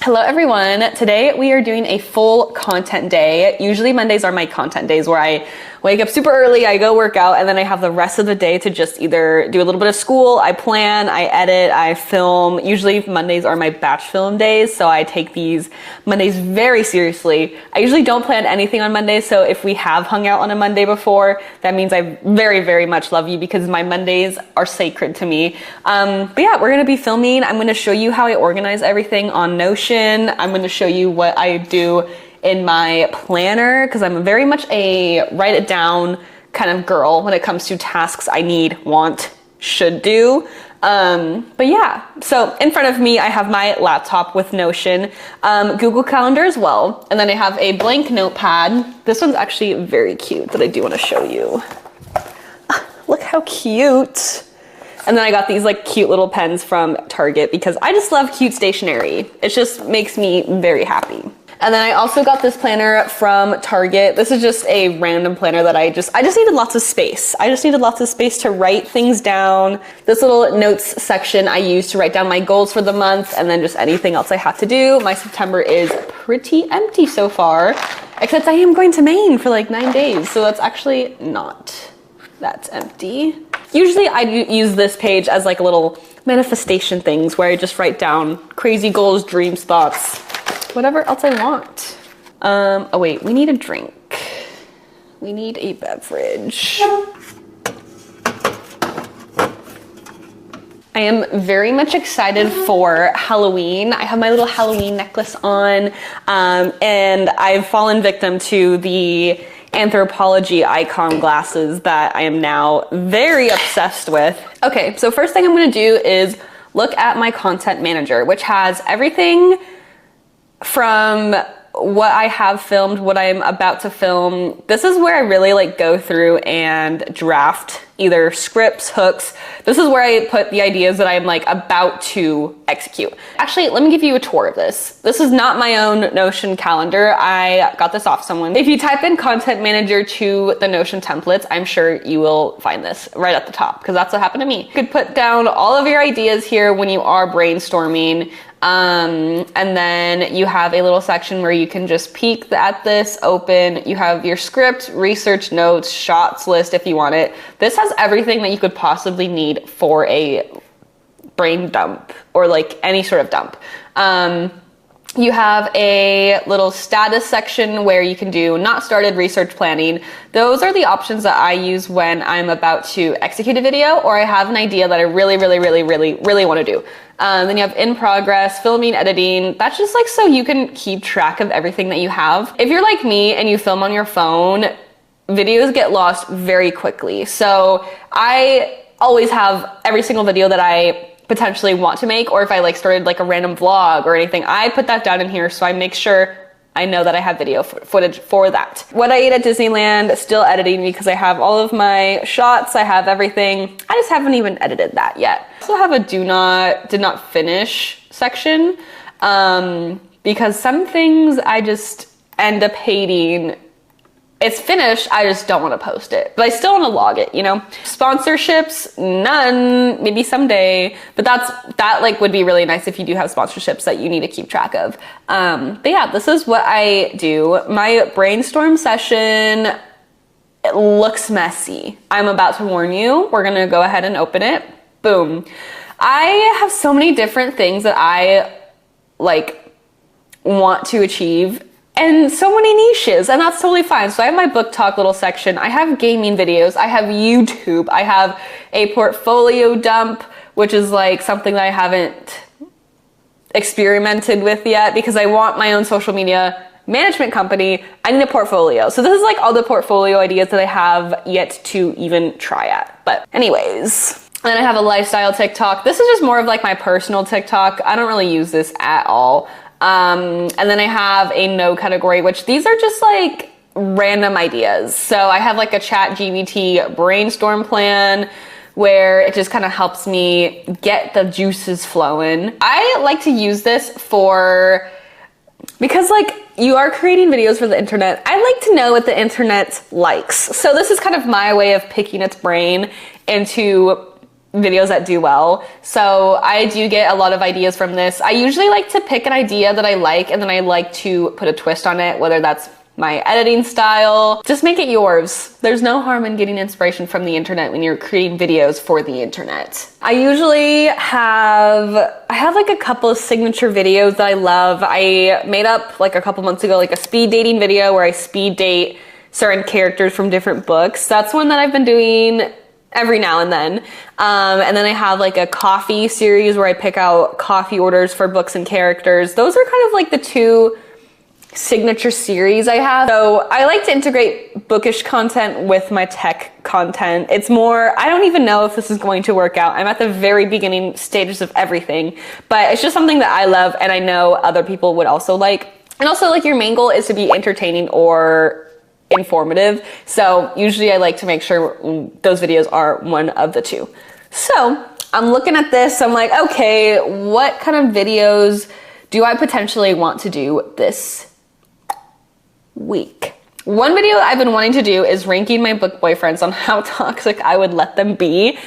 Hello everyone. Today we are doing a full content day. Usually Mondays are my content days where I wake up super early, I go work out, and then I have the rest of the day to just either do a little bit of school, I plan, I edit, I film. Usually Mondays are my batch film days, so I take these Mondays very seriously. I usually don't plan anything on Mondays, so if we have hung out on a Monday before, that means I very, very much love you because my Mondays are sacred to me. But yeah, we're gonna be filming. I'm gonna show you how I organize everything on Notion. I'm gonna show you what I do in my planner because I'm very much a write it down kind of girl when it comes to tasks I need, want, should do. But yeah, so in front of me, I have my laptop with Notion, Google Calendar as well. And then I have a blank notepad. This one's actually very cute that I do want to show you. Look how cute. And then I got these like cute little pens from Target because I just love cute stationery. It just makes me very happy. And then I also got this planner from Target. This is just a random planner that I just needed lots of space. I just needed lots of space to write things down. This little notes section I use to write down my goals for the month and then just anything else I have to do. My September is pretty empty so far, except I am going to Maine for like 9 days. So that's actually not that empty. Usually I use this page as like a little manifestation things where I just write down crazy goals, dreams, thoughts, whatever else I want. Oh wait, we need a drink. We need a beverage. I am very much excited for Halloween. I have my little Halloween necklace on, and I've fallen victim to the Anthropology icon glasses that I am now very obsessed with. Okay, so first thing I'm gonna do is look at my content manager, which has everything from what I have filmed, what I'm about to film. This is where I really like go through and draft either scripts, hooks. This is where I put the ideas that I'm like about to execute. Actually, let me give you a tour of this. This is not my own Notion calendar. I got this off someone. If you type in content manager to the Notion templates, I'm sure you will find this right at the top because that's what happened to me. You could put down all of your ideas here when you are brainstorming. And then you have a little section where you can just peek at this, open. You have your script, research notes, shots list if you want it. This has everything that you could possibly need for a brain dump or like any sort of dump. You have a little status section where you can do not started, research, planning. Those are the options that I use when I'm about to execute a video or I have an idea that I really want to do. Then you have in progress, filming, editing. That's just like so you can keep track of everything that you have. If you're like me and you film on your phone, videos get lost very quickly. So I always have every single video that I potentially want to make, or if I like started like a random vlog or anything, I put that down in here so I make sure I know that I have video footage for that. What I ate at Disneyland, still editing because I have all of my shots, I have everything. I just haven't even edited that yet. I also have a did not finish section because some things I just end up hating. It's finished, I just don't want to post it. But I still want to log it, you know? Sponsorships, none, maybe someday. But that like would be really nice if you do have sponsorships that you need to keep track of. But yeah, this is what I do. My brainstorm session, it looks messy. I'm about to warn you, we're gonna go ahead and open it. Boom. I have so many different things that I like want to achieve and so many niches, and that's totally fine. So I have my book talk little section. I have gaming videos. I have YouTube. I have a portfolio dump, which is like something that I haven't experimented with yet because I want my own social media management company. I need a portfolio. So this is like all the portfolio ideas that I have yet to even try at. But anyways, then I have a lifestyle TikTok. This is just more of like my personal TikTok. I don't really use this at all. And then I have a no category, which these are just like random ideas. So I have like a ChatGPT brainstorm plan where it just kind of helps me get the juices flowing. I like to use this because like you are creating videos for the internet. I like to know what the internet likes. So this is kind of my way of picking its brain into videos that do well. So I do get a lot of ideas from this. I usually like to pick an idea that I like, and then I like to put a twist on it, whether that's my editing style. Just make it yours. There's no harm in getting inspiration from the internet when you're creating videos for the internet. I usually have like a couple of signature videos that I love. I made up like a couple months ago like a speed dating video where I speed date certain characters from different books. That's one that I've been doing every now and then. And then I have like a coffee series where I pick out coffee orders for books and characters. Those are kind of like the two signature series I have. So I like to integrate bookish content with my tech content. It's more, I don't even know if this is going to work out. I'm at the very beginning stages of everything, but it's just something that I love and I know other people would also like. And also, like, your main goal is to be entertaining or informative. So usually I like to make sure those videos are one of the two. So I'm looking at this, I'm like, okay, what kind of videos do I potentially want to do this week? One video I've been wanting to do is ranking my book boyfriends on how toxic I would let them be,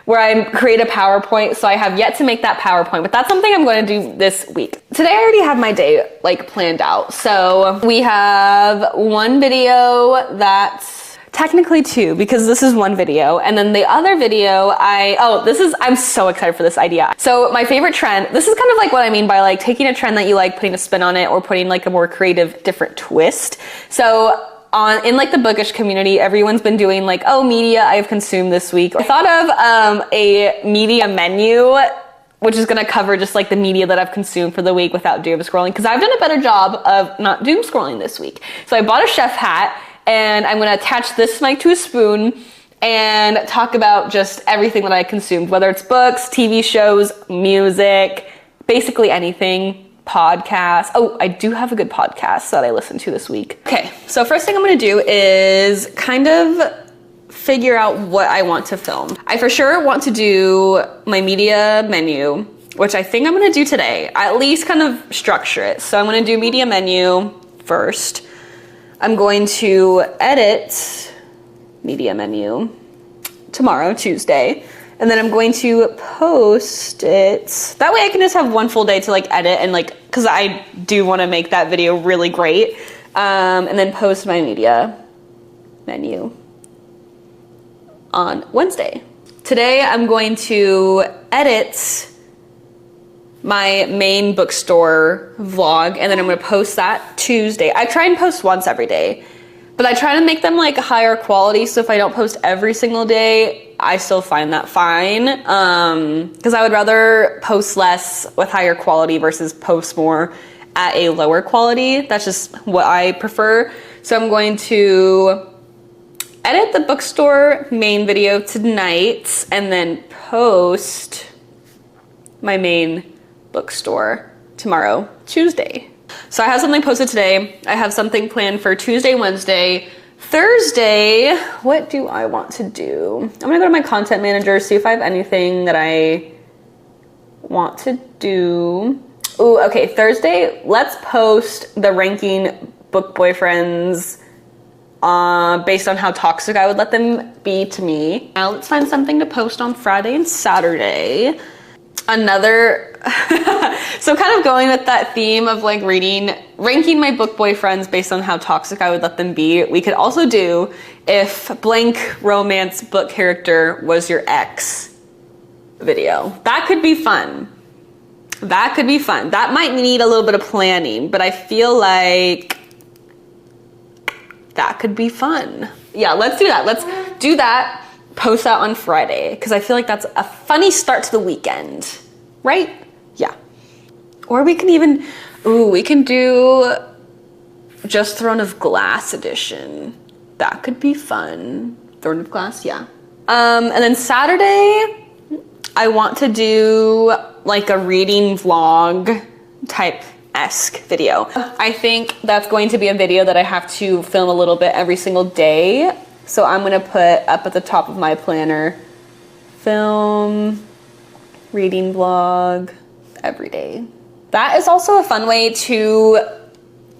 where I create a PowerPoint. So I have yet to make that PowerPoint, but that's something I'm going to do this week. Today I already have my day like planned out. So we have one video that's technically two, because this is one video, and then the other video I'm so excited for this idea. So my favorite trend, this is kind of like what I mean by like taking a trend that you like, putting a spin on it, or putting like a more creative, different twist. So in like the bookish community, everyone's been doing like, oh, media I've consumed this week. I thought of a media menu, which is gonna cover just like the media that I've consumed for the week without doom scrolling, because I've done a better job of not doom scrolling this week. So I bought a chef hat, and I'm gonna attach this mic to a spoon and talk about just everything that I consumed, whether it's books, TV shows, music, basically anything. Podcasts. Oh, I do have a good podcast that I listened to this week. Okay, so first thing I'm gonna do is kind of figure out what I want to film. I for sure want to do my media menu, which I think I'm gonna do today. I at least kind of structure it. So I'm gonna do media menu first. I'm going to edit media menu tomorrow, Tuesday. And then I'm going to post it. That way I can just have one full day to like edit and like, cause I do want to make that video really great. And then post my media menu on Wednesday. Today I'm going to edit my main bookstore vlog, and then I'm gonna post that Tuesday. I try and post once every day, but I try to make them like higher quality, so if I don't post every single day, I still find that fine. Because I would rather post less with higher quality versus post more at a lower quality. That's just what I prefer. So I'm going to edit the bookstore main video tonight and then post my main bookstore tomorrow, Tuesday. So I have something posted today. I have something planned for Tuesday, Wednesday. Thursday, what do I want to do? I'm gonna go to my content manager, see if I have anything that I want to do. Ooh, okay, Thursday, let's post the ranking book boyfriends based on how toxic I would let them be to me. Now let's find something to post on Friday and Saturday. So kind of going with that theme of like ranking my book boyfriends based on how toxic I would let them be, we could also do if blank romance book character was your ex video. That could be fun. That could be fun. That might need a little bit of planning, but I feel like that could be fun. Yeah, let's do that. Let's do that. Post that on Friday, because I feel like that's a funny start to the weekend, right? Yeah. Or we can even, we can do just Throne of Glass edition. That could be fun. Throne of Glass, yeah. And then Saturday, I want to do like a reading vlog type-esque video. I think that's going to be a video that I have to film a little bit every single day. So I'm gonna put up at the top of my planner, film, reading vlog, every day. That is also a fun way to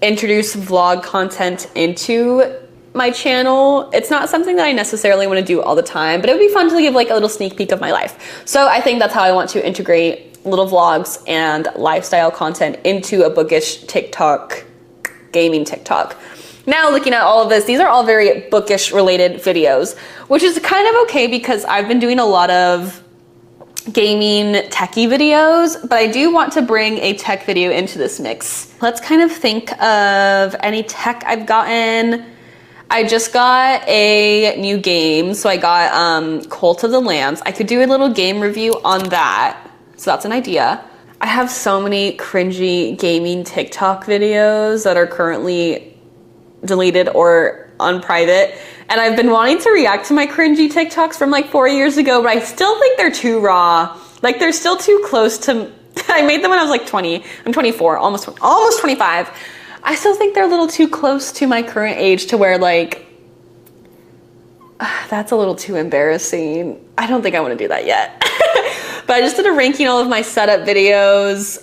introduce vlog content into my channel. It's not something that I necessarily want to do all the time, but it would be fun to give like a little sneak peek of my life. So I think that's how I want to integrate little vlogs and lifestyle content into a bookish TikTok, gaming TikTok. Now looking at all of this, these are all very bookish related videos, which is kind of okay because I've been doing a lot of gaming techie videos, but I do want to bring a tech video into this mix. Let's kind of think of any tech I've gotten. I just got a new game, so I got Cult of the Lambs. I could do a little game review on that, so that's an idea. I have so many cringy gaming TikTok videos that are currently deleted or on private, and I've been wanting to react to my cringy TikToks from like 4 years ago, but I still think they're too raw. Like they're still too close to, I made them when I was like 20. I'm 24, almost 25. I still think they're a little too close to my current age to where like, that's a little too embarrassing. I don't think I want to do that yet. But I just did a ranking all of my setup videos.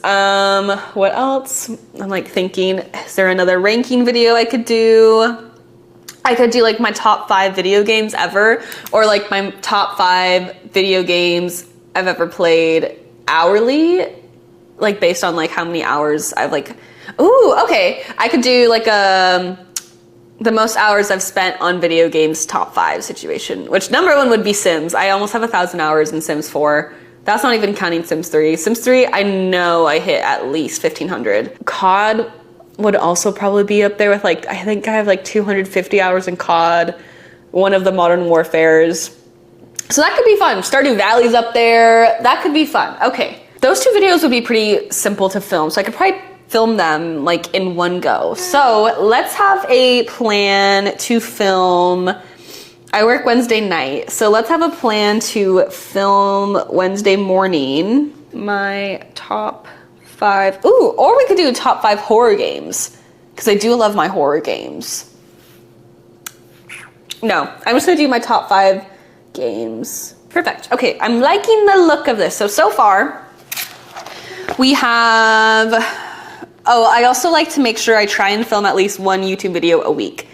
What else? I'm like thinking, is there another ranking video I could do? I could do like my top 5 video games ever, or like my top 5 video games I've ever played hourly, like based on like how many hours I've like, ooh, okay. I could do like the most hours I've spent on video games top 5 situation, which number 1 would be Sims. I almost have 1,000 hours in Sims 4. That's not even counting Sims 3. Sims 3, I know I hit at least 1,500. COD would also probably be up there with like, I think I have like 250 hours in COD, one of the Modern Warfares. So that could be fun. Stardew Valley's up there. That could be fun. Okay. Those 2 videos would be pretty simple to film, so I could probably film them like in one go. So let's have a plan to film. I work Wednesday night, so let's have a plan to film Wednesday morning. My top 5, ooh, or we could do top 5 horror games, because I do love my horror games. No, I'm just gonna do my top 5 games. Perfect. Okay, I'm liking the look of this. So far, we have, oh, I also like to make sure I try and film at least 1 YouTube video a week.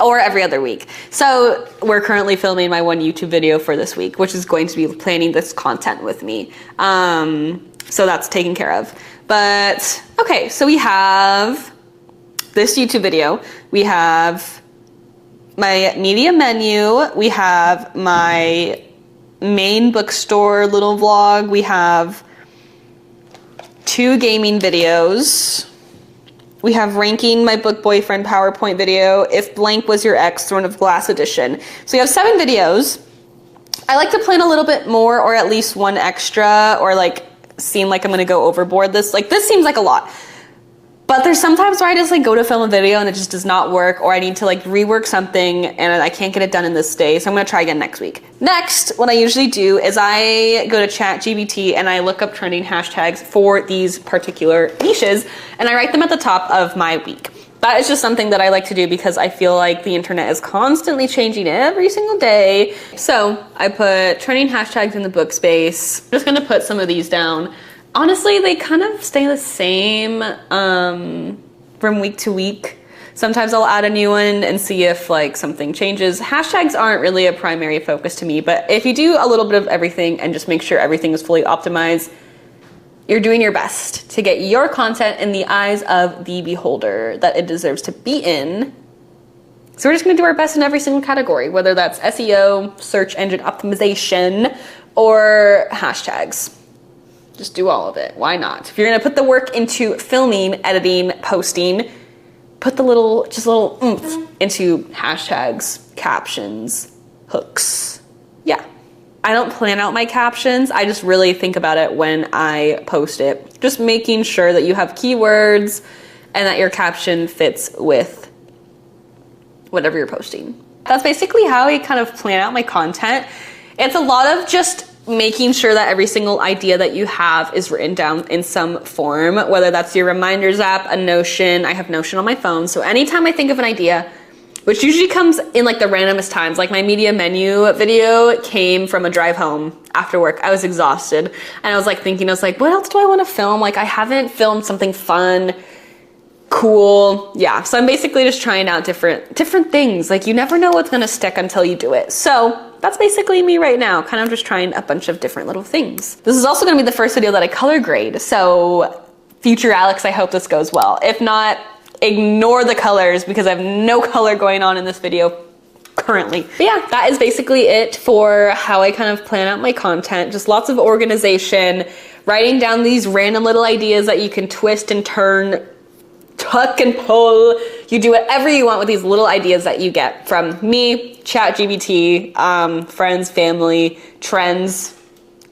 Or every other week. So we're currently filming my 1 YouTube video for this week, which is going to be planning this content with me. So that's taken care of. But okay, so we have this YouTube video. We have my media menu. We have my main bookstore little vlog. We have 2 gaming videos. We have ranking my book boyfriend PowerPoint video, if blank was your ex, Throne of Glass edition. So we have 7 videos. I like to plan a little bit more, or at least 1 extra, or like seem like I'm gonna go overboard. This seems like a lot. But there's sometimes where I just like go to film a video and it just does not work, or I need to like rework something and I can't get it done in this day, so I'm gonna try again next week. Next, what I usually do is I go to ChatGPT and I look up trending hashtags for these particular niches, and I write them at the top of my week. That is just something that I like to do because I feel like the internet is constantly changing every single day. So I put trending hashtags in the book space. I'm just gonna put some of these down. Honestly, they kind of stay the same from week to week. Sometimes I'll add a new one and see if like something changes. Hashtags aren't really a primary focus to me, but if you do a little bit of everything and just make sure everything is fully optimized, you're doing your best to get your content in the eyes of the beholder that it deserves to be in. So we're just gonna do our best in every single category, whether that's SEO, search engine optimization, or hashtags. Just do all of it. Why not? If you're gonna put the work into filming, editing, posting, put the little oomph into hashtags, captions, hooks. Yeah. I don't plan out my captions. I just really think about it when I post it. Just making sure that you have keywords and that your caption fits with whatever you're posting. That's basically how I kind of plan out my content. It's a lot of just making sure that every single idea that you have is written down in some form, whether that's your reminders app, a Notion. I have Notion on my phone, so anytime I think of an idea, which usually comes in like the randomest times, like my media menu video came from a drive home after work. I was exhausted and I was like, what else do I want to film? Like I haven't filmed something fun, cool. Yeah, so I'm basically just trying out different things. Like, you never know what's gonna stick until you do it. So that's basically me right now, kind of just trying a bunch of different little things. This is also gonna be the first video that I color grade, so future Alex, I hope this goes well. If not, ignore the colors because I have no color going on in this video currently. But yeah, that is basically it for how I kind of plan out my content. Just lots of organization, writing down these random little ideas that you can twist and turn, tuck and pull. You do whatever you want with these little ideas that you get from me, ChatGPT, friends, family, trends.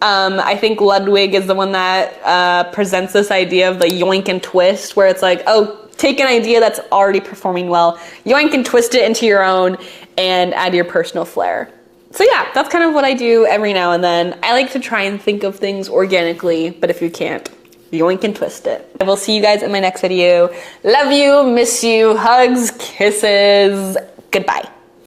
I think Ludwig is the one that presents this idea of the yoink and twist, where it's like, oh, take an idea that's already performing well, yoink and twist it into your own and add your personal flair. So yeah, that's kind of what I do every now and then. I like to try and think of things organically, but if you can't, yoink and twist it. I will see you guys in my next video. Love you, miss you, hugs, kisses, goodbye.